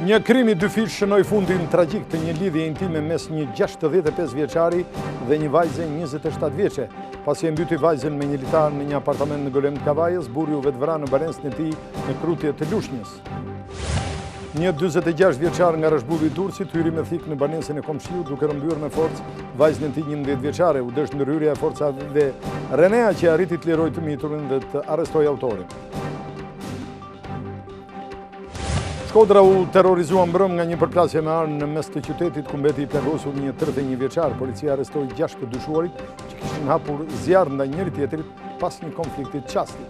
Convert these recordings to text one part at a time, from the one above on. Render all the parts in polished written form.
Një krim i dyfish shënoi fundin tragjik të një lidhje intime mes një 65 vjeçari dhe një vajze 27 vjeçe. Pasi e mbyti vajzën me një litar në një apartament në Golem të Kavajës, burri u vetvra në banesën e tij në krutje të lushnjës. Një 46 vjeçar nga Rashbulli i Durrësit hyri me thik në banesën e komshiut duke rrëmbyer me forcë vajzën e tij 11 vjeçare. U dësht ndërhyrja e forcave Renea që arriti të lirojë të miturin dhe të arrestojë autorin. Shkodra u terrorizua mbrëm nga një përplasje me armë në mes të qytetit ku mbeti i plagosur një 31 vjeçar. Policia arrestoi 6 të dyshuarit që kishin hapur zjarr ndaj njëri tjetrit pas një konflikti të çastit.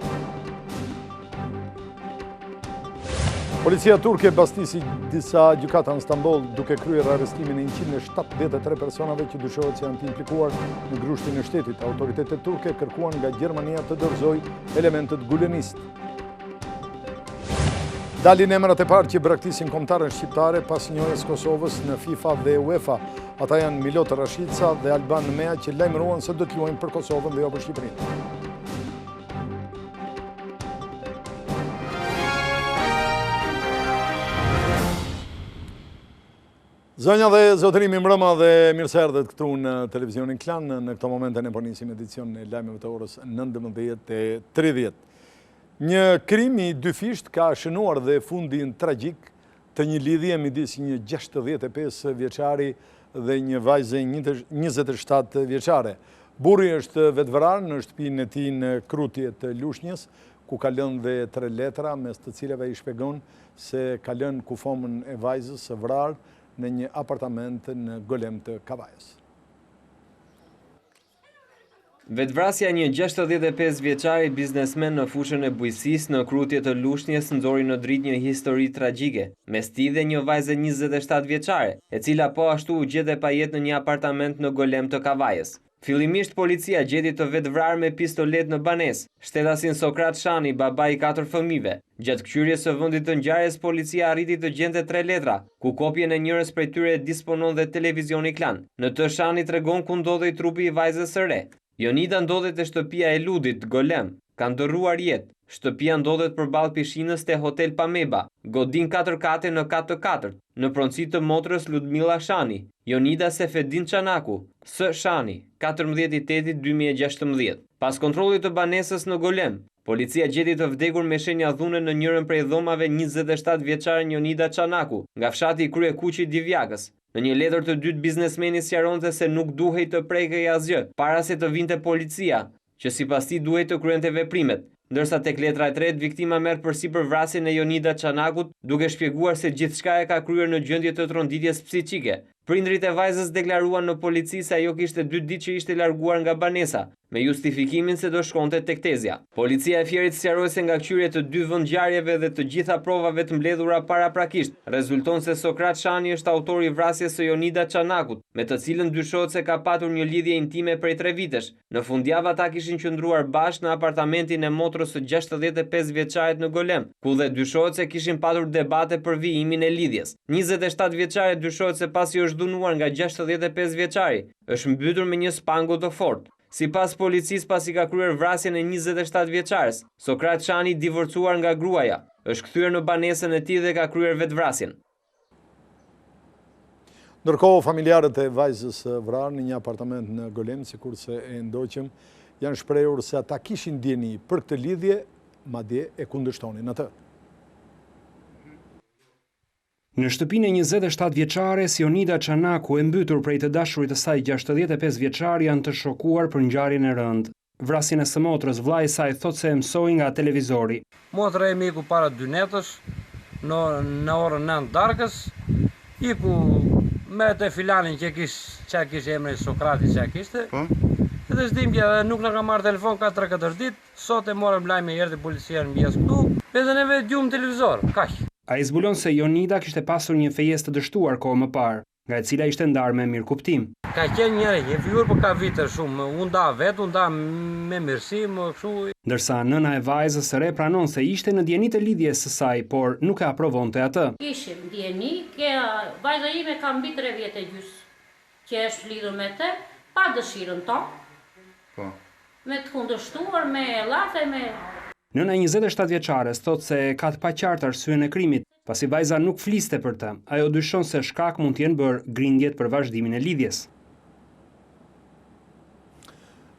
Policia turke bastisi disa gjykata në Stamboll duke kryer arrestimin e 173 personave që dyshohet se janë të implikuar në grushtin e shtetit. Autoritetet turke kërkuan nga Gjermania të dorëzojë elementët gulenist. Dalin emrat e parë që braktisin kombëtarën shqiptare pas njohjes Kosovës në FIFA dhe UEFA. Ata janë Milot Rashica dhe Alban Mea që lajmëruan se do të luajnë për Kosovën dhe jo për Shqipërinë. Zonja dhe zotërim, mbrëma dhe mirë se erdhët këtu në televizionin Klan. Në këto momente ne po nisim edicionin e lajmeve të orës 19:30. Një krim i dyfisht ka shënuar dhe fundin tragjik të një lidhje midis një 65 vjeçari dhe një vajze 27 vjeçare. Burri është vetvrar në shtëpinë e tij në krutje të lushnjës, ku ka lënë dhe 3 letra, mes të cilave i shpjegon se ka lënë kufomën e vajzës së vrarë në një apartament në Golem të Kavajës. Vetvrasja një 65 vjeçari biznesmen në fushën e bujqësisë në krutje të lushnjës nxori në dritë një histori tragjike, mes tij dhe një vajze 27 vjeçare, e cila po ashtu u gjete pa jetë në një apartament në Golem të Kavajës. Fillimisht policia gjeti të vetvrarë me pistolet në banesë, shtetasin Sokrat Shani, baba i 4 fëmijëve. Gjatë kthyrjes së vendit të ngjarjes, policia arriti të gjente 3 letra, ku kopjen e njërës prej tyre disponon dhe televizioni Klan. Në të Shani tregon ku ndodhej trupi i vajzës së re. Jonida ndodhet e shtëpia e Ludit, Golem, ka ndërruar jetë. Shtëpia ndodhet përballë pishinës te Hotel Pameba, godin 4 kate në kat të 4, në pronësi të motrës Ludmila Shani. Jonida Sefedin Çanaku, S. Shani, 14/8/2016. Pas kontrollit të banesës në Golem, policia gjeti të vdekur me shenja dhune në njërin prej dhomave 27 vjeçare Jonida Çanaku, nga fshati Kryekuqi Divjakës. Në një letër të dytë, biznesmeni sqaronte se nuk duhej të prekej asgjë para se të vinte policia, që sipas tij duhej të kryente veprimet, ndërsa tek letra e tretë viktima merr përsipër vrasjen e Jonida Çanakut, duke shpjeguar se gjithçka e ka kryer në gjendje të tronditjes psiqike. Prindrit e vajzës deklaruan në polici se ajo kishte 2 ditë që ishte larguar nga banesa, me justifikimin se do shkonte tek tezja. Policia e Fierit sqaroi se nga kqyrja të 2 vendngjarjeve dhe të gjitha provave të mbledhura paraprakisht, rezulton se Sokrat Shani është autori i vrasjes së Jonida Çanakut, me të cilën dyshohet se ka patur një lidhje intime prej 3 vitesh. Në fundjavë ata kishin qëndruar bashkë në apartamentin e motrës së 65 vjeçarit në Golem, ku dhe dyshohet se kishin patur debate për vijimin e lidhjes. 27 vjeçare dyshohet se pasi është dhunuar nga 65 vjeçari, është mbytur me një spango të fortë. Sipas policisë, pasi ka kryer vrasjen e 27 vjeçares, Sokrat Shani, divorcuar nga gruaja, është kthyer në banesën e tij dhe ka kryer vetvrasjen. Ndërkohë, familjarët e vajzës vrarë në një apartament në Golem, sikurse e ndoqëm, janë shprehur se ata kishin dieni për këtë lidhje, madje e kundërshtonin atë. Në shtëpinë e 27 vjeçare, Jonida Çanaku, e mbytur prej të dashurit të saj 65 vjeçar, janë të shokuar për ngjarjen e rëndë. Vrasjen e së motrës, vllai i saj thotë se e mësoi nga televizori. Motra e iku para 2 netësh, në orën 9 darkës, iku me të filanin që kishte emrin Sokrati që kishte. Edhe s'dimja dhe nuk na ka marrë telefon ka 3-4 ditë, sot e morëm lajme erdhi policia në mjes këtu, edhe neve djum televizor, kaq. Ai zbulon se Jonida kishte pasur një fejesë të dështuar kohë më parë, nga e cila ishte ndarë me mirëkuptim. Ka qenë njëri, e vjur për ka vite shumë, unë da vetë, unë da me mirësi, më kështu. Ndërsa nëna e vajzës së re pranon se ishte në dieni të lidhjes së saj, por nuk e aprovonte atë. Kishim dieni, vajza ime ka mbi 3 vjet e gjys, që është lidhur me të, pa dëshirën tonë, me të kundërshtuar, me llafe, me... Nëna 27 vjeçares thotë se ka të paqartë arsyen e krimit, Pasi vajza nuk fliste për të, ajo dyshon se shkak mund t'jenë bërë grindjet për vazhdimin e lidhjes.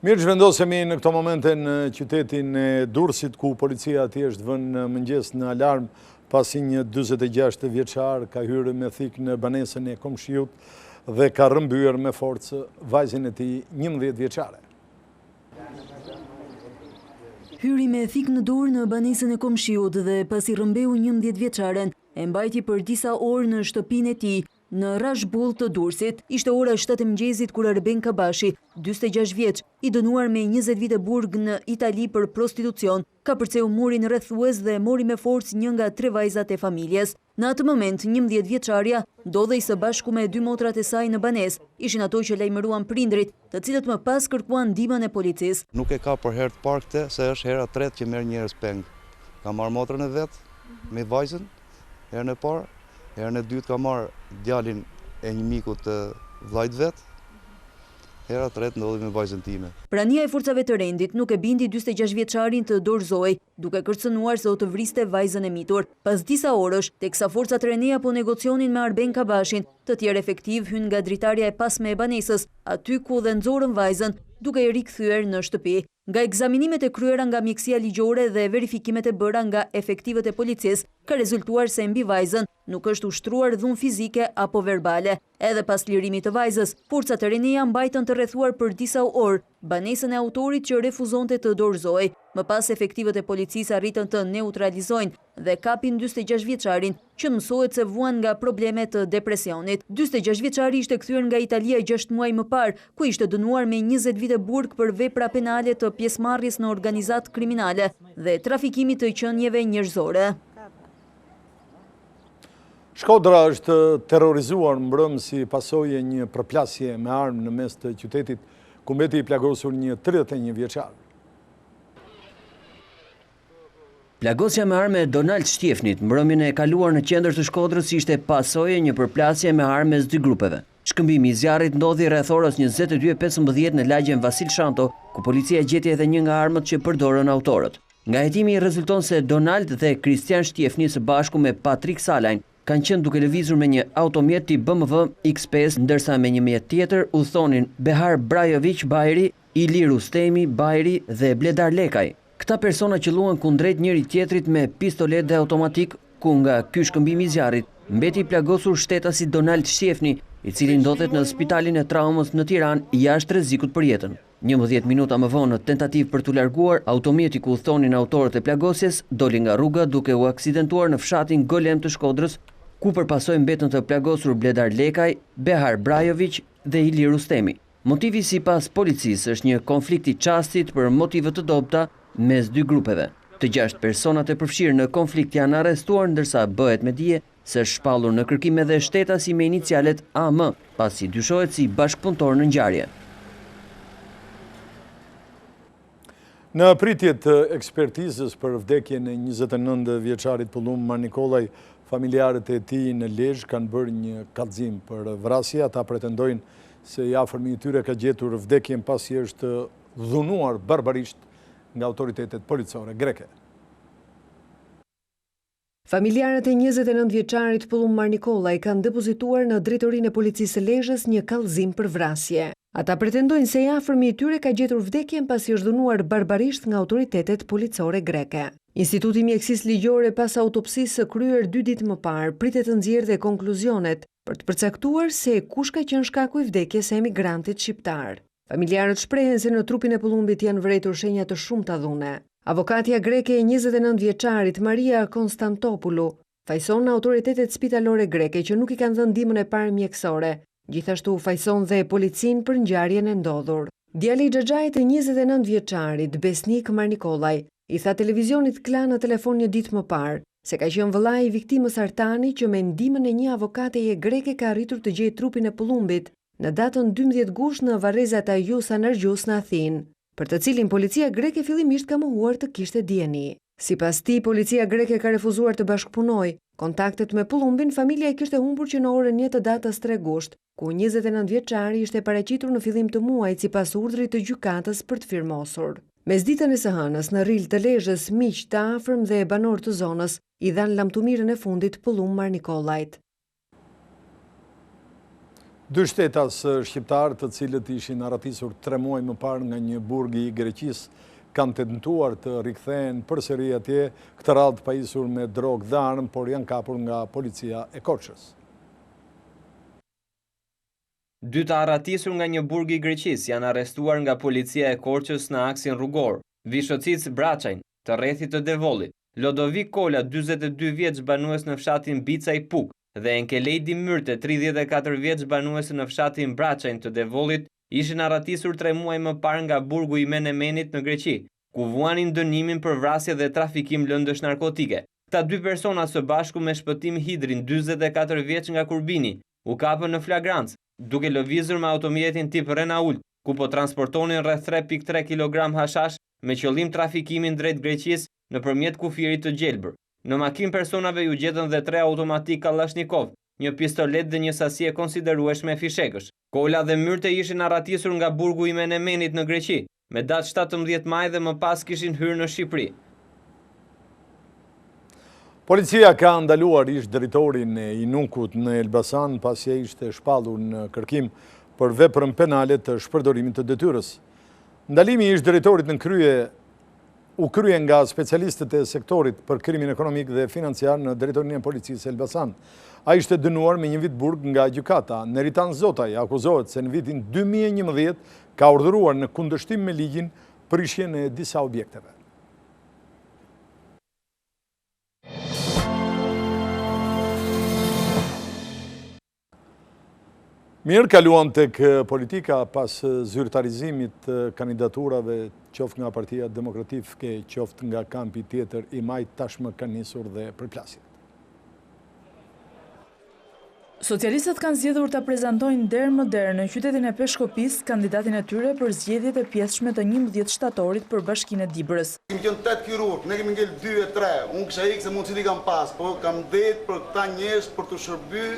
Mirë që vendosemi në këto momente në qytetin e Durrësit, ku policia atje është vënë mëngjes në alarm pasi një 46 vjeçar ka hyrë me thik në banesën e komshiut dhe ka rrëmbyer me forcë vajzën e tij 11 vjeçare. Hyri me thik në dorë në banesën e komshiut dhe pasi rrëmbeu 11 vjeçaren, e mbajti për disa orë në shtëpinë e tij në Rashbull të Durrësit. Ishte ora 7 e mëngjesit kur Arben Kabashi, 46 vjeç, i dënuar me 20 vite burg në Itali për prostitucion, ka përceu murin rrethues dhe mori me forcë një nga 3 vajzat e familjes. Në atë moment, 11 vjeçaria ndodhej së bashku me 2 motrat e saj në banesë. Ishin ato që lajmëruan prindrit, të cilët më pas kërkuan ndihmën e policisë. Nuk e ka për herë të parë këtë, se është hera tretë që merr njerëz peng. Ka marrë motrën e vet me vajzën, herën e parë, herën e dytë ka marrë djalin e një miku të vllajt vet. Hera tretë ndodhi me vajzën time. Prania e forcave të rendit nuk e bindi 46 vjeçarin të dorëzoi, duke kërcënuar se do të vriste vajzën e mitur. Pas disa orësh, teksa forcat renia po negocionin me Arben Kabashin, të tjerë efektiv hyn nga dritarja e pasme e banesës, aty ku dhe nxorën vajzën, duke e rikthyer në shtëpi. Nga ekzaminimet e kryera nga mjekësia ligjore dhe verifikimet e bëra nga efektivët e policisë, ka rezultuar se mbi vajzën nuk është ushtruar dhunë fizike apo verbale. Edhe pas lirimit të vajzës, forcat e renia mbajtën të rrethuar për disa orë banesën e autorit që refuzonte të dorëzohej. Më pas efektivët e policisë arritën të neutralizojnë dhe kapin 46 vjeçarin, që mësohet se vuan nga probleme të depresionit. 46 vjeçari ishte kthyer nga Italia 6 muaj më parë, ku ishte dënuar me 20 vite burg për vepra penale të pjesëmarrjes në organizatë kriminale dhe trafikimit të qenieve njerëzore. Shkodra është terrorizuar mbrëm si pasojë e një përplasje me armë në mes të qytetit, ku mbeti i plagosur një 31 vjeçar. Plagosja me armë e Donald Shtjefnit mbrëmjen e kaluar në qendër të Shkodrës ishte pasojë e një përplasje me armë mes dy grupeve. Shkëmbimi i zjarrit ndodhi rreth orës 22:15 në lagjen Vasil Shanto, ku policia gjeti edhe një nga armët që përdorën autorët. Nga hetimi rezulton se Donald dhe Kristian Shtjefni së bashku me Patrik Salajn kanë qenë duke lëvizur me një automjet tip BMW X5, ndërsa me një mjet tjetër u thonin Behar Brajovic Bajri, Ilir Ustemi Bajri dhe Bledar Lekaj. Këta persona qëlluan kundrejt njëri tjetrit me pistolet dhe automatik, ku nga ky shkëmbim i zjarrit mbeti i plagosur shtetasi Donald Shtjefni, i cili ndodhet në spitalin e traumës në Tiranë jashtë rrezikut për jetën. 11 minuta më vonë në tentativë për t'u larguar, automjeti ku u thonin autorët e plagosjes doli nga rruga duke u aksidentuar në fshatin Golem të Shkodrës, ku përpasoi mbetën të plagosur Bledar Lekaj, Behar Brajovic dhe Ilir Ustemi. Motivi sipas policisë është një konflikt i çastit për motive të dobta mes dy grupeve. Të 6 personat e përfshirë në konflikt janë arrestuar, ndërsa bëhet me dije se është shpallur në kërkim edhe shtetasi me inicialet AM, pasi dyshohet si bashkëpunëtor në ngjarje. Në pritje të ekspertizës për vdekjen e 29 vjeçarit Pullum Mar Nikolaj, familjarët e tij në Lezhë kanë bërë një kallëzim për vrasje. Ata pretendojnë se i afërmi i tyre ka gjetur vdekjen pasi është dhunuar barbarisht nga autoritetet policore greke. Familjarët e 29 vjeçarit Pullum Mar Nikolaj kanë depozituar në drejtorinë e policisë së Lezhës një kallëzim për vrasje. Ata pretendojnë se i afërmi i tyre ka gjetur vdekjen pasi është dhunuar barbarisht nga autoritetet policore greke. Instituti Mjekësisë Ligjore pas autopsisë së kryer 2 ditë më parë pritet të nxjerrë konkluzionet për të përcaktuar se kush ka qenë shkaku i vdekjes së emigrantit shqiptar. Familjarët shprehen se në trupin e Pullumit janë vërejtur shenja të shumta dhune. Avokatja greke e 29 vjeçarit Maria Konstantopoulou fajson autoritetet spitalore greke që nuk i kanë dhënë ndihmën e parë mjekësore. Gjithashtu fajson dhe policinë për ngjarjen e ndodhur. Djali i xhaxhait e 29 vjeçarit Besnik Mar Nikolaj i tha televizionit Klan në telefon një ditë më parë se ka qenë vëllai i viktimës Artani që me ndihmën e një avokateje greke ka arritur të gjejë trupin e Pullumit në datën 12 gusht në varrezat Ajus Anargjus në Athinë, për të cilin policia greke fillimisht ka mohuar të kishte dieni. Sipas tij, policia greke ka refuzuar të bashkëpunojë. Kontaktet me Pullumbin familja e kishte humbur që në orën 1 të datës 3 gusht, ku 29 vjeçari ishte paraqitur në fillim të muajit sipas urdhrit të gjykatës për të firmosur. Mesditën e së hënës në Ril të Lezhës, miq të afërm dhe banor të zonës i dhanë lamtumirën e fundit Pullum Marnikollajt. Dy shtetas shqiptar të cilët ishin arratisur 3 muaj më parë nga një burg i Greqisë kanë tentuar të rikthehen përsëri atje, këtë radhë pajisur me drogë dhe armë, por janë kapur nga policia e Korçës. Dy të arratisur nga një burg i Greqisë janë arrestuar nga policia e Korçës në aksin rrugor. Vishocic Braçajn, të rrethit të Devollit, Lodovik Kola, 42 vjeç banues në fshatin Bicaj Puk, dhe Enkelejdi Myrte, 34 vjeç banues në fshatin Braçajn të Devollit, ishin arratisur 3 muaj më parë nga burgu i Menemenit në Greqi, ku vuanin dënimin për vrasje dhe trafikim lëndësh narkotike. Këta dy persona së bashku me Shpëtim Hidrin, 44 vjeç nga Kurbini, u kapën në flagrancë, duke lëvizur me automjetin tip Renault, ku po transportonin rreth 3.3 kg hashash me qëllim trafikimin drejt Greqisë nëpërmjet kufirit të gjelbër. Në makinë personave ju gjetën dhe 3 automatik Kalashnikov, një pistolet dhe një sasi e konsiderueshme fishekësh. Kola dhe Myrte ishin arratisur nga burgu i Menemenit në Greqi, me datë 17 maj dhe më pas kishin hyrë në Shqipëri. Policia ka ndaluar ish drejtorin e Inukut në Elbasan pasi ai ishte shpallur në kërkim për veprën penale të shpërdorimit të detyrës. Ndalimi i ish drejtorit u krye nga specialistët e sektorit për krimin ekonomik dhe financiar në drejtorinë e policisë Elbasan. Ai ishte dënuar me 1 vit burg nga gjykata. Neritan Zotaj akuzohet se në vitin 2011 ka urdhëruar në kundërshtim me ligjin prishjen e disa objekteve. Mirë kaluan tek politika pas zyrtarizimit kandidaturave qoftë nga Partia Demokratike, qoftë nga kampi tjetër i Majt, tashmë kanë nisur dhe përplasjet. Socialistët kanë zgjedhur ta prezantojnë derë më derë në qytetin e Peshkopis kandidatin e tyre për zgjedhjet e pjesshme të 11 shtatorit për Bashkinë e Dibrës. Kemi qenë 8 kirurg, ne kemi ngel 2 e 3, unë kisha ikë se mundësit i kam pas, po kam dhejt për këta njerëz për të shërby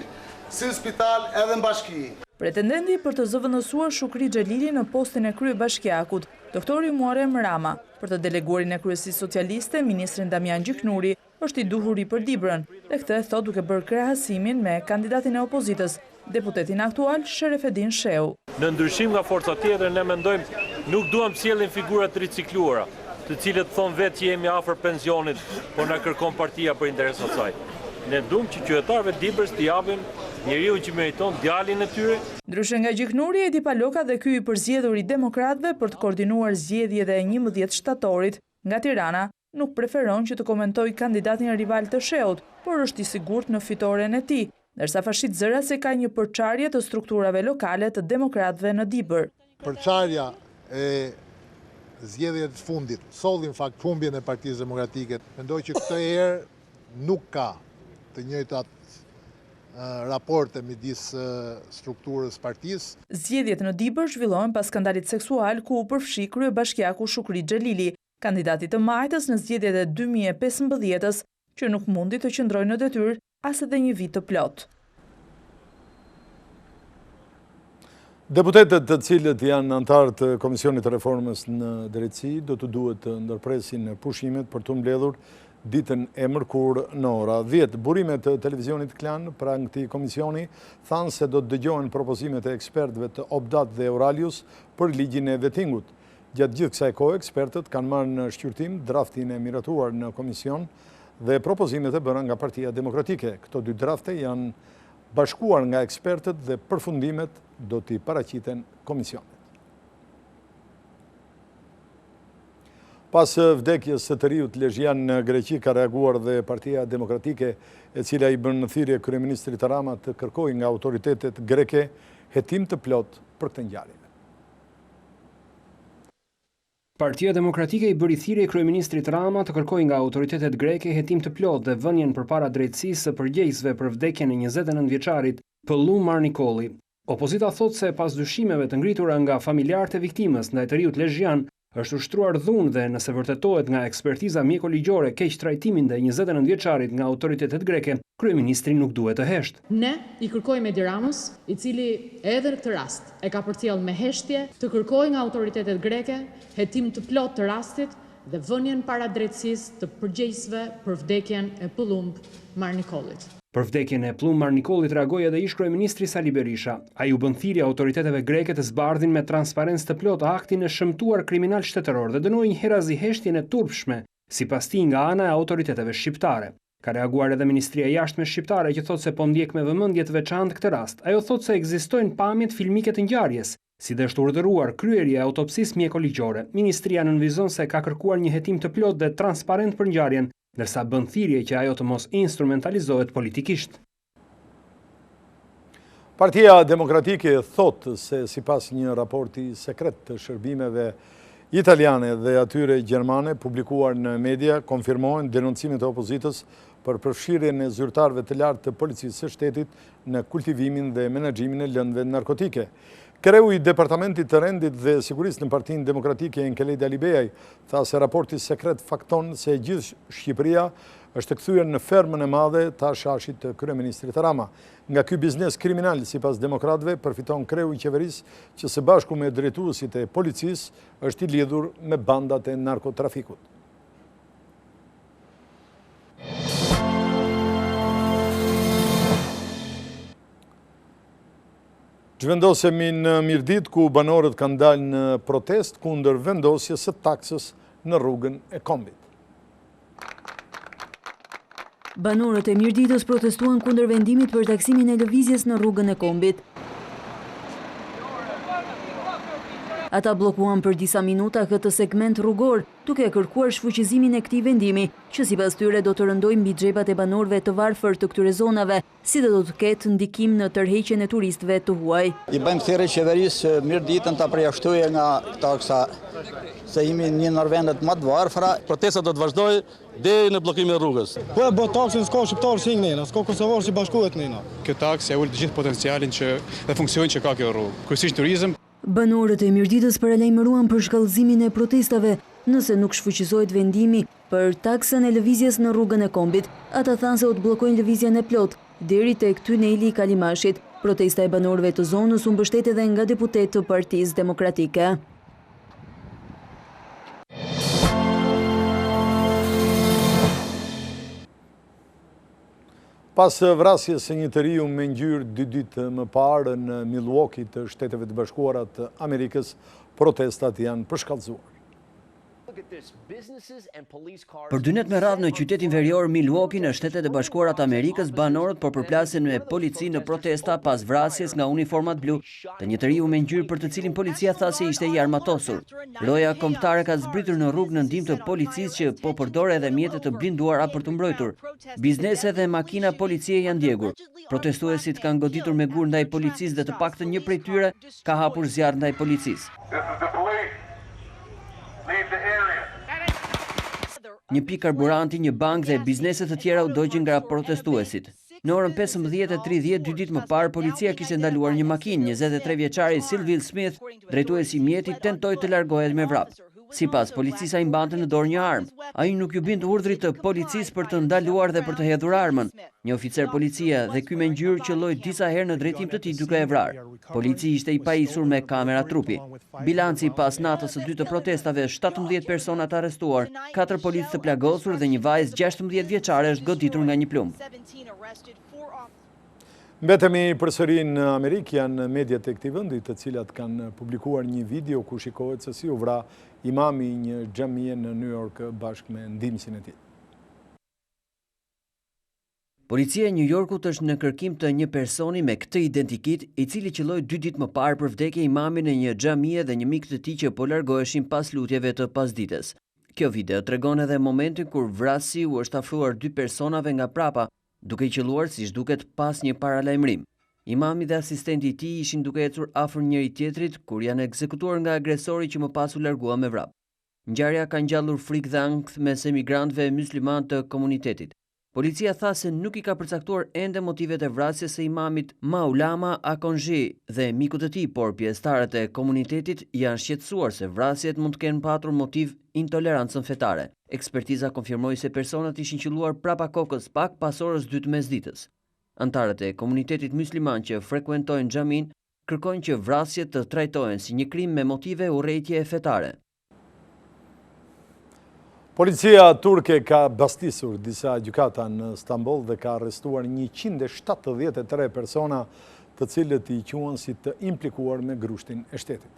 si spital edhe në bashki. Pretendenti për të zëvendësuar Shukri Xhelili në postin e kryebashkiakut, doktori Muharrem Rama, për të deleguarin e kryesisë socialiste, ministrin Damian Gjiknuri, është i duhur i për Dibrën, dhe këtë thot duke bërë krahasimin me kandidatin e opozitës, deputetin aktual Sherefedin Sheu. Në ndryshim nga forca tjetër, ne mendojmë nuk duam sjellin figurat ricikluara, të cilët thonë vetë që jemi afër pensionit, por na kërkon partia për interesat saj. Ne duam që qytetarëve Dibrës t'i japin njeriu që meriton djalin e tyre. Ndryshe nga Gjiknuri, Edi Paloka dhe ky i përzgjedhur i demokratëve për të koordinuar zgjedhjet e 11 shtatorit nga Tirana, nuk preferon që të komentoj kandidatin rival të Sheut, por është i sigurt në fitoren e tij, ndërsa fashit zëra se ka një përçarje të strukturave lokale të demokratëve në Dibër. Përçarja e zgjedhjeve të fundit solli në fakt humbjen e Partisë Demokratike. Mendoj që këtë herë nuk ka të njëjtat raporte midis strukturës partisë. Zgjedhjet në Dibër zhvillohen pas skandalit seksual ku u përfshi kryebashkiaku Shukri Xhelili, kandidati të Majtës në zgjedhjet e 2015-s, që nuk mundi të qëndrojë në detyrë as edhe një vit të plot. Deputetët të cilët janë antarë të Komisionit të Reformës në Drejtësi do të duhet të ndërpresin pushimet për të mbledhur ditën e mërkur në ora 10. Burimet të televizionit Klan pra në këtij komisioni thanë se do të dëgjohen propozimet e ekspertëve të Obdat dhe Euralius për ligjin e vettingut. Gjatë gjithë kësaj kohe, ekspertët kanë marrë në shqyrtim draftin e miratuar në komision dhe propozimet e bëra nga Partia Demokratike. Këto 2 drafte janë bashkuar nga ekspertët dhe përfundimet do t'i paraqiten komisionit. Pas vdekjes së të riut Lezhjan në Greqi ka reaguar dhe Partia Demokratike, e cila i bën në thirrje kryeministrit Rama të kërkojë nga autoritetet greke hetim të plot për këtë ngjarje. Partia Demokratike i bëri thirrje kryeministrit Rama të kërkojë nga autoritetet greke hetim të plot dhe vënien përpara drejtësisë së përgjegjësve për vdekjen e 29 vjeçarit Pullum Marnikolli. Opozita thot se pas dyshimeve të ngritura nga familjarët e viktimës ndaj të riut Lezhjan, Është ushtruar dhunë dhe nëse vërtetohet nga ekspertiza mjeko-ligjore keq trajtimin ndaj 29 vjeçarit nga autoritetet greke, kryeministri nuk duhet të heshtë. Ne i kërkojmë Edi Ramës, i cili edhe në këtë rast e ka përcjellë me heshtje, të kërkojë nga autoritetet greke hetim të plot të rastit dhe vënien para drejtësisë të përgjegjësve për vdekjen e Pëllumb Marnikollit. Për vdekjen e Pëllumb Marnikollit reagoi edhe ish kryeministri Sali Berisha. Ai u bën thirrje autoriteteve greke të zbardhin me transparencë të plotë aktin e shëmtuar kriminal shtetëror dhe dënoi një herazi heshtjen e turpshme, sipas tij nga ana e autoriteteve shqiptare. Ka reaguar edhe Ministria e Jashtme shqiptare që thotë se po ndjek me vëmendje të veçantë këtë rast. Ajo thotë se ekzistojnë pamjet filmike të ngjarjes, si dhe është urdhëruar kryerja e autopsisë mjeko-ligjore. Ministria nënvizon se ka kërkuar një hetim të plotë dhe transparent për ngjarjen, ndërsa bën thirrje që ajo të mos instrumentalizohet politikisht. Partia Demokratike thotë se sipas një raporti sekret të shërbimeve italiane dhe atyre gjermane publikuar në media, konfirmohen denoncimet e opozitës për përfshirjen e zyrtarëve të lartë të policisë së shtetit në kultivimin dhe menaxhimin e lëndëve narkotike. Kreu i Departamentit të Rendit dhe Sigurisë në Partinë Demokratike Enkeledi Alibeaj tha se raporti sekret fakton se gjithë Shqipëria është kthyer në fermën e madhe të shashit të kryeministrit Rama. Nga ky biznes kriminal, sipas demokratëve, përfiton kreu i qeverisë që së bashku me drejtuesit e policisë është i lidhur me bandat e narkotrafikut. Zhvendosemi në Mirdit, ku banorët kanë dalë në protest kundër vendosjes së taksës në rrugën e Kombit. Banorët e Mirditës protestuan kundër vendimit për taksimin e lëvizjes në rrugën e Kombit. Ata blokuan për disa minuta këtë segment rrugor, duke kërkuar shfuqizimin e këtij vendimi, që sipas tyre do të rëndojë mbi xhepat e banorëve të varfër të këtyre zonave, si dhe do të ketë ndikim në tërheqjen e turistëve të huaj. I bëjmë thirrje qeverisë Mirditën ta përjashtojë nga taksa, se jemi një ndër vendet më të varfra. Protesta do të vazhdojë deri në bllokimin e rrugës. Po e bë taksën s'ka shqiptar si nëna, s'ka kosovar si bashkohet nëna. Kjo taksë e ul të gjithë potencialin dhe funksionin që ka kjo rrugë. Kryesisht turizëm. Banorët e Mirditës paralajmëruan për shkallëzimin e protestave nëse nuk shfuqizohet vendimi për taksën e lëvizjes në rrugën e Kombit. Ata thanë se do të bllokojnë lëvizjen e plot deri tek tuneli i Kalimashit. Protesta e banorëve të zonës u mbështet edhe nga deputetë të Partisë Demokratike. Pas vrasjes së një të riu me ngjyrë 2 ditë më parë në Milwaukee të Shteteve të Bashkuara të Amerikës, protestat janë përshkallëzuar. Për 2 net me radhë në qytetin verior Milwaukee në Shtetet e Bashkuara të Amerikës, banorët po përplasen me polici në protesta pas vrasjes nga uniformat blu të një të riu me ngjyrë për të cilin policia tha se ishte i armatosur. Roja kombëtare ka zbritur në rrugë në ndihmë të policisë që po përdor edhe mjete të blinduara për të mbrojtur. Biznese dhe makina policie janë djegur. Protestuesit kanë goditur me gur ndaj policisë dhe të paktën një prej tyre ka hapur zjarr ndaj policisë. Një pikë karburanti, një bank dhe bizneset të tjera u dogjën nga protestuesit. Në orën 15:30, 2 ditë më parë, policia kishte ndaluar një makinë. 23 vjeçari Sylville Smith, drejtuesi i mjetit, tentoi të largohet me vrap. Sipas policisë, ai mbante në dorë një armë. Ai nuk ju bindi urdhrit të policisë për të ndaluar dhe për të hedhur armën. Një oficer policia dhe ky me ngjyrë qelloi disa herë në drejtim të tij duke e vrarë. Policia ishte i pajisur me kamera trupi. Bilanci pas natës së 2 të protestave, 17 persona të arrestuar, 4 policë të plagosur dhe një vajzë 16 vjeçare është goditur nga një plumb. Mbetemi përsëri në Amerikë, janë mediat e këtij vendi të cilat kanë publikuar një video ku shikohet se si u vra imami i një xhamie në New York bashkë me ndihmësin e tij. Policia e New Yorkut është në kërkim të një personi me këtë identikit, i cili qelloi 2 ditë më parë për vdekje imamin e një xhamie dhe një mik të tij që po largoheshin pas lutjeve të pasdites. Kjo video tregon edhe momentin kur vrasi u është afruar 2 personave nga prapa, duke i qelluar siç duket pas një paralajmërim. Imami dhe asistenti i tij ishin duke ecur afër njëri tjetrit kur janë ekzekutuar nga agresori që më pas u largua me vrap. Ngjarja ka ngjallur frikë dhe ankth mes emigrantëve musliman të komunitetit. Policia tha se nuk i ka përcaktuar ende motivet e vrasjes së imamit Maulama Akonji dhe mikut e tij, por pjesëtarët e komunitetit janë shqetësuar se vrasjet mund të kenë patur motiv intolerancën fetare. Ekspertiza konfirmoi se personat ishin qelluar prapa kokës pak pas orës 2 të mesditës. Antarët e komunitetit musliman që frekuentojnë xhamin kërkojnë që vrasjet të trajtohen si një krim me motive urrejtje fetare. Policia turke ka bastisur disa gjykata në Stamboll dhe ka arrestuar 173 persona, të cilët i quhen si të implikuar me grushtin e shtetit.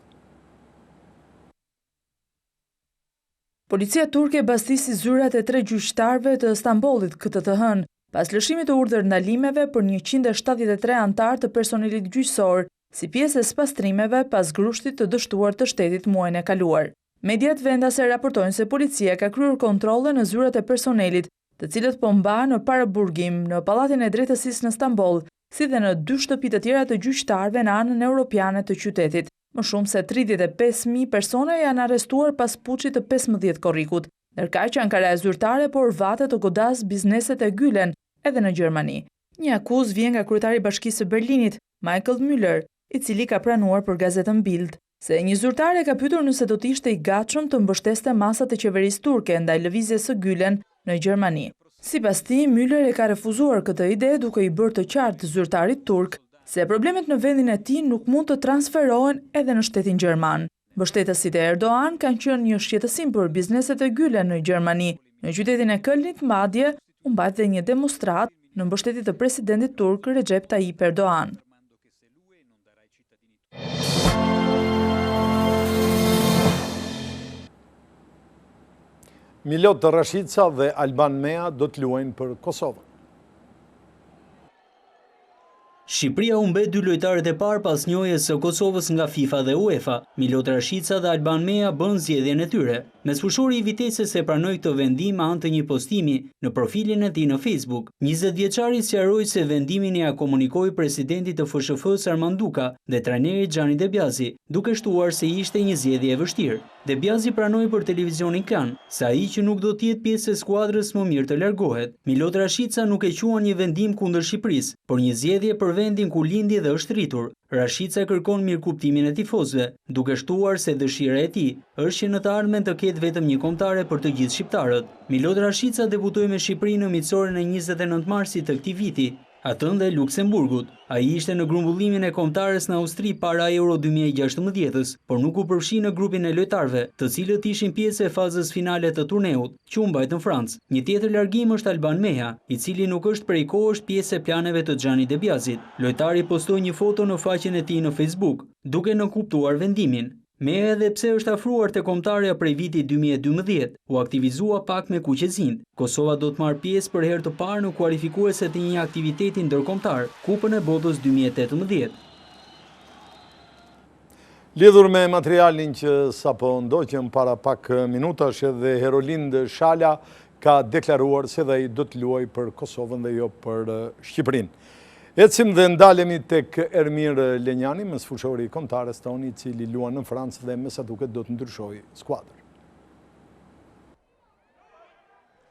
Policia turke bastisi zyrat e 3 gjyqtarëve të Stambollit këtë të hënë, pas lëshimit të urdhër ndalimeve për 173 antar të personelit gjyqësor, si pjesë e spastrimeve pas grushtit të dështuar të shtetit muajin e kaluar. Mediat vendase raportojnë se policia ka kryer kontrolle në zyrat e personelit, të cilët po mbahen në paraburgim në Pallatin e Drejtësisë në Stamboll, si dhe në 2 shtëpi të tjera të gjyqtarëve në anën europiane të qytetit. Më shumë se 35.000 persona janë arrestuar pas puçit të 15 korrikut, ndërkaq që Ankara e zyrtare por vate të godas bizneset e Gülen edhe në Gjermani. Një akuzë vjen nga kryetari i Bashkisë së Berlinit, Michael Müller, i cili ka pranuar për gazetën Bild se një zyrtare ka pyetur nëse do të ishte i gatshëm të mbështeste masat e qeverisë turke ndaj lëvizjes së Gülen në Gjermani. Sipas tij, Müller e ka refuzuar këtë ide duke i bërë të qartë zyrtarit turk se problemet në vendin e tij nuk mund të transferohen edhe në shtetin gjerman. Mbështetësit e Erdogan kanë qenë një shqetësim për bizneset e Gülen në Gjermani. Në qytetin e Kölnit madje u mbajt dhe një demonstrat në mbështetje të presidentit turk Recep Tayyip Erdogan. Milot Rashica dhe Alban Mea do të luajnë për Kosovën. Shqipëria u mbet 2 lojtarët e parë pas njojës së Kosovës nga FIFA dhe UEFA. Milot Rashica dhe Alban Mea bën zgjedhjen e tyre. Mesfushori i Vitesës e pranoi këtë vendim me anë të një postimi në profilin e tij në Facebook. 20 vjeçari sqaroi se vendimin ia komunikoi presidenti të FSHF-s Armand Duka dhe trajneri Gianni De Biasi, duke shtuar se ishte një zgjedhje e vështirë. De Biasi pranoi për televizionin Klan se ai që nuk do të jetë pjesë e skuadrës më mirë të largohet. Milot Rashica nuk e quan një vendim kundër Shqipërisë, por një zgjedhje për vendin ku lindi dhe është rritur. Rashica kërkon mirëkuptimin e tifozëve, duke shtuar se dëshira e tij është që në të ardhmen të ketë vetëm një kombëtare për të gjithë shqiptarët. Milot Rashica debutoi me Shqipërinë në miqësoren e 29 marsit të këtij viti, atën dhe Luksemburgut. Ai ishte në grumbullimin e kombëtares në Austri para Euro 2016-s, por nuk u përfshi në grupin e lojtarëve, të cilët ishin pjesë e fazës finale të turneut, që u mbajt në Francë. Një tjetër largim është Alban Mea, i cili nuk është prej kohësh pjesë e planeve të Gianni De Biasit. Lojtari postoi një foto në faqen e tij në Facebook, duke nënkuptuar vendimin. Mea edhe pse është afruar te kombëtarja prej vitit 2012, u aktivizua pak me kuqezind. Kosova do të marrë pjesë për herë të parë në kualifikueset e një aktiviteti ndërkombëtar, Kupën e Botës 2018. Lidhur me materialin që sapo ndoqëm para pak minutash, edhe Herolind Shala ka deklaruar se dhe i do të luaj për Kosovën dhe jo për Shqipërinë. Ecim dhe ndalemi tek Ermir Lenjani, mesfushori i kombëtares tonë, i cili luan në Francë dhe me sa duket do të ndryshojë skuadër.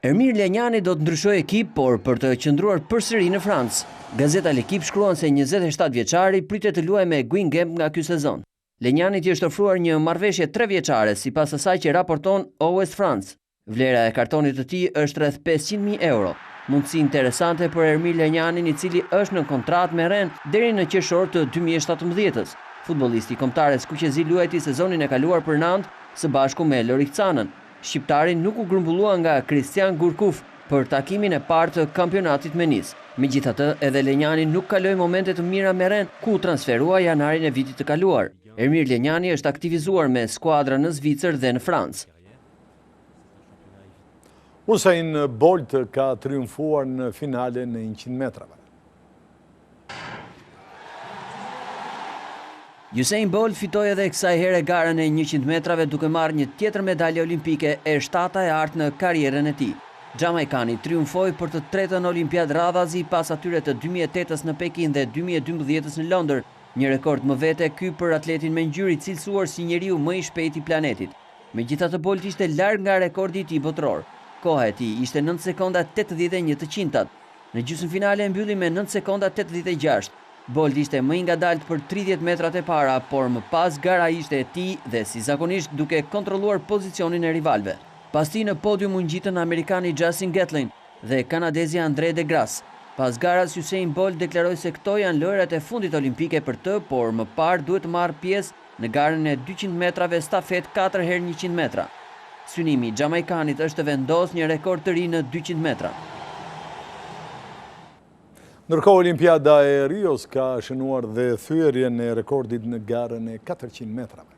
Ermir Lenjani do të ndryshojë ekip, por për të qëndruar përsëri në Francë. Gazeta L'Equipe shkruan se 27 vjeçari pritet të luajë me Guingamp nga ky sezon. Lenjanit i është ofruar një marrëveshje 3 vjeçare, sipas asaj që raporton Ouest France. Vlera e kartonit të tij është rreth 500.000 euro. Mundësi interesante për Ermir Lenjanin, i cili është në kontratë me Rennes deri në qershor të 2017-s. Futbollisti kombëtares kuqezi luajti sezonin e kaluar për Nantes së bashku me Lorik Canën. Shqiptari nuk u grumbullua nga Christian Gourcuff për takimin e parë të kampionatit me Nice. Megjithatë, edhe Lenjani nuk kaloi momente të mira me Rennes, ku transferua janarin e vitit të kaluar. Ermir Lenjani është aktivizuar me skuadra në Zvicër dhe në Francë. Usain Bolt ka triumfuar në finale në 100 metrave. Usain Bolt fitoi edhe kësaj here garën e 100 metrave duke marrë një tjetër medalje olimpike, e 7-a e artë në karrierën e tij. Jamaikani triumfoi për të tretën olimpiad radhazi pas atyre të 2008-s në Pekin dhe 2012-s në Londër, një rekord më vete ky për atletin me ngjyrë i cilësuar si njeriu më i shpejti i planetit. Megjithatë, Bolt ishte larg nga rekordi i tij botëror. Koha e tij ishte 9 sekonda 81 Në gjysmë finale mbylli me 9 sekonda 86. Bolt ishte më i ngadalt për 30 metrat e para, por më pas gara ishte e tij dhe si zakonisht duke kontrolluar pozicionin e rivalve. Pas tij në podium u ngjitën amerikani Justin Gatlin dhe kanadezi Andre De Grasse. Pas garas Usain Bolt deklaroi se këto janë lojrat e fundit olimpike për të, por më parë duhet të marrë pjesë në garën e 200 metrave stafet 4x100 metra. Synimi i Jamaikanit është të vendosë një rekord të ri në 200 metra. Ndërkohë Olimpiada e Rios ka shënuar dhe thyerjen e rekordit në garën e 400 metrave.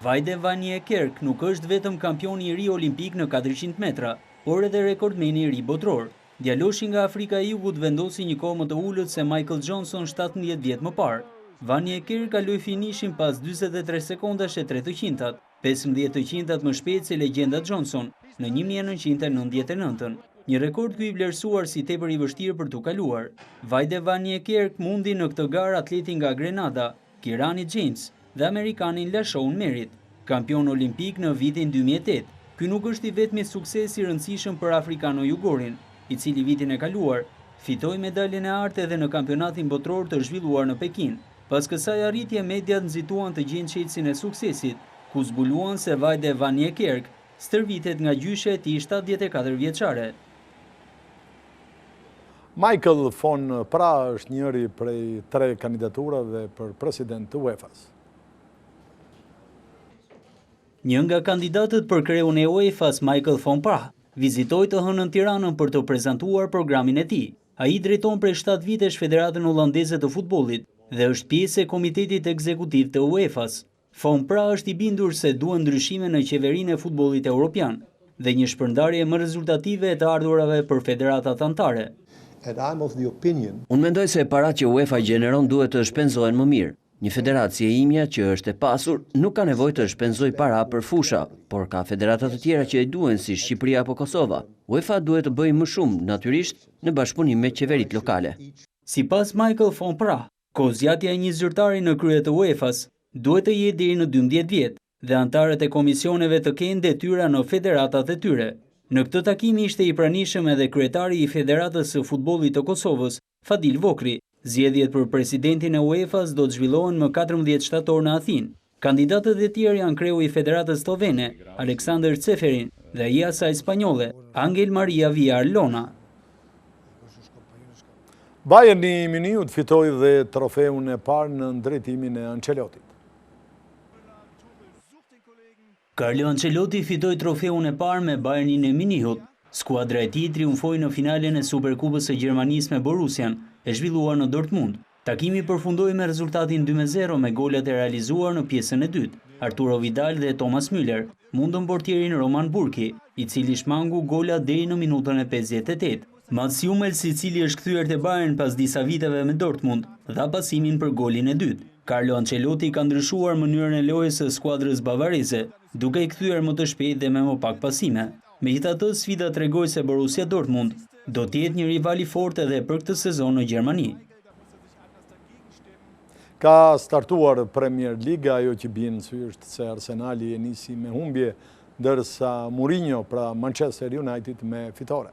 Vajde Vanjekerk nuk është vetëm kampioni i ri olimpik në 400 metra, por edhe rekordmeni i ri botror. Djaloshi nga Afrika e Jugut vendosi një kohë më të ulët se Michael Johnson 17 vjet më parë. Vanjekerk kaloi finishin pas 43 sekondash e 300-at, 1500-at më shpejt se legjenda Johnson në 1999. Një rekord ky i vlerësuar si tepër i vështirë për t'u kaluar. Vajde Vanjekerk mundi në këtë garë atletin nga Grenada, Kirani James dhe amerikanin LaShawn Merritt, kampion olimpik në vitin 2008. Ky nuk është i vetmi sukses i rëndësishëm për afrikano-jugorin, i cili vitin e kaluar fitoi medaljen e artë edhe në kampionatin botror të zhvilluar në Pekin. Pas kësaj arritje mediat nxituan të gjejnë çelësin e suksesit, ku zbuluan se Vajde Vanjekerk stërvitet nga gjyshe e tij 74 vjeçare. Michael von Praag është njëri prej 3 kandidaturave për president të UEFA-s. Një nga kandidatët për kreun e UEFA-s, Michael von Praag, vizitoi të hënën Tiranën për të prezantuar programin e tij. Ai drejton prej 7 vitesh Federatën Hollandeze të Futbollit dhe është pjesë e Komitetit Ekzekutiv të UEFA-s. Von Praag është i bindur se duhen ndryshime në qeverinë e futbollit evropian dhe një shpërndarje më rezultative e të ardhurave për federatat anëtare. Unë mendoj se parat që UEFA gjeneron duhet të shpenzohen më mirë. Një federacie imja që është e pasur nuk ka nevojë të shpenzoj para për fusha, por ka federata të tjera që e duhen si Shqipëria apo Kosova. UEFA duhet të bëjë më shumë, natyrisht, në bashkëpunim me qeverit lokale. Sipas Michael von Praag, kozjatja e një zyrtari në krye të UEFA-s duhet të jetë deri në 12 vjet dhe antarët e komisioneve të kenë detyra në federatat e tyre. Në këtë takim ishte i pranishëm edhe kryetari i Federatës së Futbollit të Kosovës, Fadil Vokri. Zgjedhjet për presidentin e UEFA-s do të zhvillohen më 14 shtator në Athinë. Kandidatët e tjerë janë kreu i Federatës Slovene, Aleksandar Ceferin, dhe ai asaj spanjolle, Angel Maria Villar Lona. Bayern i Muniut fitoi dhe trofeun e parë në drejtimin e Ancelotit. Carlo Ancelotti fitoi trofeun e parë me Bayernin e Muniut. Skuadra e tij triumfoi në finalen e Superkupës së Gjermanisë me Borussian, e zhvilluar në Dortmund. Takimi përfundoi me rezultatin 2-0 me golat e realizuar në pjesën e dytë. Arturo Vidal dhe Thomas Müller mundën portierin Roman Burki, i cili shmangu gola deri në minutën e 58. Mats Hummels, i cili është kthyer te Bayern pas disa viteve me Dortmund, dha pasimin për golin e dytë. Carlo Ancelotti ka ndryshuar mënyrën e lojës së skuadrës bavareze, duke i kthyer më të shpejtë dhe me më pak pasime. Megjithatë, sfida tregoi se Borussia Dortmund do të jetë një rival i fortë edhe për këtë sezon në Gjermani. Ka startuar Premier Liga, ajo që bie në sy është se Arsenali e nisi me humbje, ndërsa Mourinho pra Manchester United me fitore.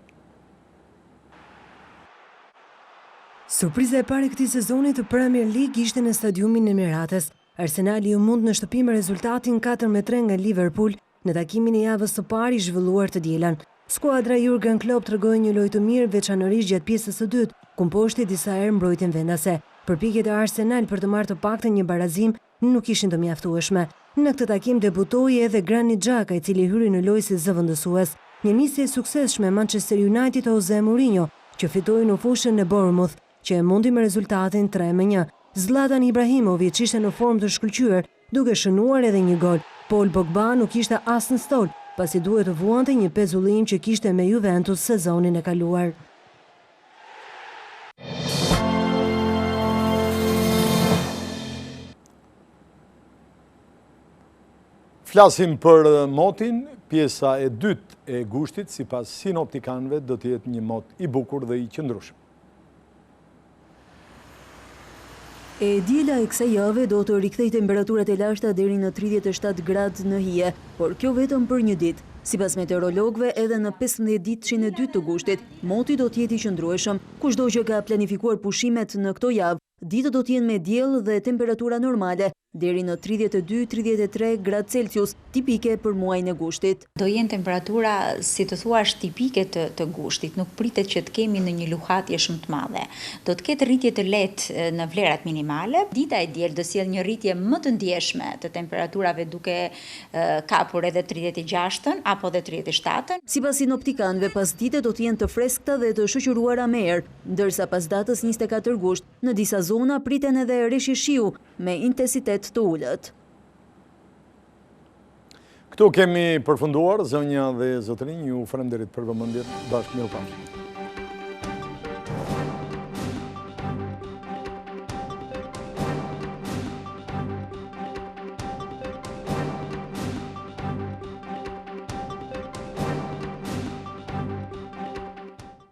Surpriza e parë e këtij sezoni të Premier League ishte në stadiumin Emirates. Arsenali u mund në shtëpi me rezultatin 4-3 nga Liverpool në takimin e javës së parë i zhvilluar të dielën. Skuadra Jurgen Klopp tregoi një lojë të mirë, veçanërisht gjatë pjesës së dytë, ku mposhti disa herë mbrojtjen vendase. Përpjekjet e Arsenal për të marrë të paktën një barazim nuk ishin të mjaftueshme. Në këtë takim debutoi edhe Granit Xhaka, i cili hyri në lojë si zëvendësues. Një nisje e suksesshme Manchester United e Jose Mourinho, që fitoi në fushën e Bournemouth, që e mundi me rezultatin 3-1. Zlatan Ibrahimovic ishte në formë të shkëlqyer, duke shënuar edhe një gol. Paul Pogba nuk ishte as në stol, pasi duhet të vuante një pezullim që kishte me Juventus sezonin e kaluar. Flasim për motin, pjesa e dytë e gushtit, sipas sinoptikanëve do të jetë një mot i bukur dhe i qëndrueshëm. E diela e kësaj jave do të rikthejë temperaturat e larta deri në 37 gradë në hije, por kjo vetëm për një ditë. Sipas meteorologëve, edhe në 15-ditëshin e dytë të gushtit, moti do të jetë i qëndrueshëm. Kushdo që ka planifikuar pushimet në këto javë, ditët do të jenë me diell dhe temperatura normale, deri në 32-33 gradë Celsius, tipike për muajin e gushtit. Do jenë temperatura, si të thuash, tipike të gushtit, nuk pritet që të kemi në një luhatje shumë të madhe. Do të ketë rritje të lehtë në vlerat minimale. Dita e diel do sjellë një rritje më të ndjeshme të temperaturave, duke kapur edhe 36-ën apo edhe 37-ën. Sipas sinoptikanëve, pasditet do të jenë të freskëta dhe të shoqëruara me erë, ndërsa pas datës 24 gusht, në disa zona priten edhe reshi shiu me intensitet të ulët. Këtu kemi përfunduar, zonja dhe zotërinj, ju falenderit për vëmendjen. Bashkë mirupafshim.